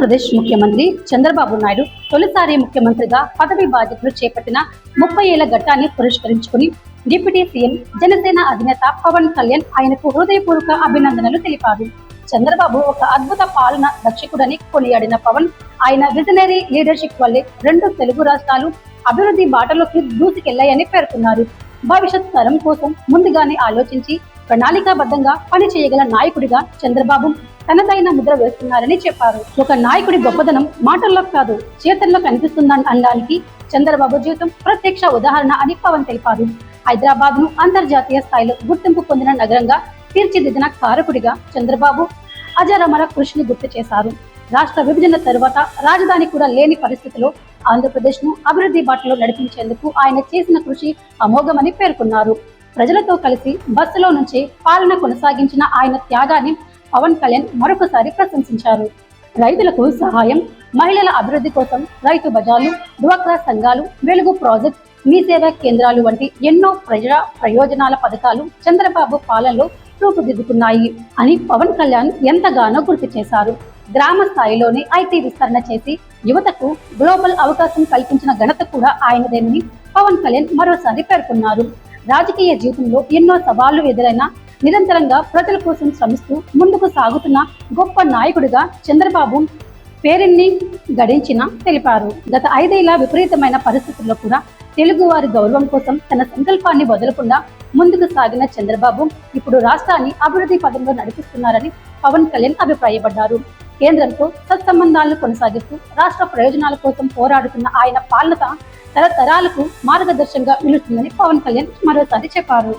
ఆంధ్రప్రదేశ్ ముఖ్యమంత్రి చంద్రబాబు నాయుడు తొలిసారి ముఖ్యమంత్రిగా పదవి బాధ్యతలు చేపట్టిన 30 ఏళ్ల ఘట్టాన్ని పురస్కరించుకుని డిప్యూటీ సీఎం జనసేన అధినేత పవన్ కళ్యాణ్ ఆయనకు హృదయపూర్వక అభినందనలు తెలిపారు. చంద్రబాబు ఒక అద్భుత పాలన దక్షకుడని కొనియాడిన పవన్ ఆయన విజనరీ లీడర్షిప్ వల్లే 2 తెలుగు రాష్ట్రాలు అభివృద్ధి బాటలోకి దూసుకెళ్లాయని పేర్కొన్నారు. భవిష్యత్ తరం కోసం ముందుగానే ఆలోచించి ప్రణాళికాబద్ధంగా పని చేయగల నాయకుడిగా చంద్రబాబు తనదైన ముద్ర వేస్తున్నారని చెప్పారు. ఒక నాయకుడి గొప్పదనం మాటల్లో కాదు చేతల్లో కనిపిస్తుందని అనడానికి చంద్రబాబు జీవితం ప్రత్యక్ష ఉదాహరణ అని పవన్ తెలిపారు. హైదరాబాద్ ను అంతర్జాతీయ స్థాయిలో గుర్తింపు పొందిన నగరంగా తీర్చిదిద్దిన కారకుడిగా చంద్రబాబు అజరామర కృషిని గుర్తు చేశారు. రాష్ట్ర విభజన తరువాత రాజధాని కూడా లేని పరిస్థితిలో ఆంధ్రప్రదేశ్ ను అభివృద్ధి బాటలో నడిపించేందుకు ఆయన చేసిన కృషి అమోఘమని పేర్కొన్నారు. ప్రజలతో కలిసి బస్సులో నుంచి పాలన కొనసాగించిన ఆయన త్యాగాన్ని పవన్ కళ్యాణ్ మరొకసారి ప్రశంసించారు. రైతులకు సహాయం, మహిళల అభివృద్ధి కోసం రైతు బజార్లు, డ్వాక్రా సంఘాలు, వెలుగు ప్రాజెక్ట్, మీ సేవా కేంద్రాలు వంటి ఎన్నో ప్రజా ప్రయోజనాల పథకాలు చంద్రబాబు పాలనలో రూపుదిద్దుకున్నాయి అని పవన్ కళ్యాణ్ ఎంతగానో గుర్తు చేశారు. గ్రామ స్థాయిలోనే ఐటీ విస్తరణ చేసి యువతకు గ్లోబల్ అవకాశం కల్పించిన ఘనత కూడా ఆయనదేనని పవన్ కళ్యాణ్ మరోసారి పేర్కొన్నారు. రాజకీయ జీవితంలో ఎన్నో సవాళ్లు ఎదురైనా నిరంతరంగా ప్రజల కోసం శ్రమిస్తూ ముందుకు సాగుతున్న గొప్ప నాయకుడిగా చంద్రబాబు పేరుని గడించిన తెలిపారు. గత 5 ఏళ్ల విపరీతమైన పరిస్థితుల్లో కూడా తెలుగువారి గౌరవం కోసం తన సంకల్పాన్ని వదలకుండా ముందుకు సాగిన చంద్రబాబు ఇప్పుడు రాష్ట్రాన్ని అభివృద్ధి పదంలో నడిపిస్తున్నారని పవన్ కళ్యాణ్ అభిప్రాయపడ్డారు. కేంద్రంతో సత్సంబంధాలను కొనసాగిస్తూ రాష్ట్ర ప్రయోజనాల కోసం పోరాడుతున్న ఆయన పాలన తరతరాలకు మార్గదర్శకంగా నిలుస్తుందని పవన్ కళ్యాణ్ మరోసారి చెప్పారు.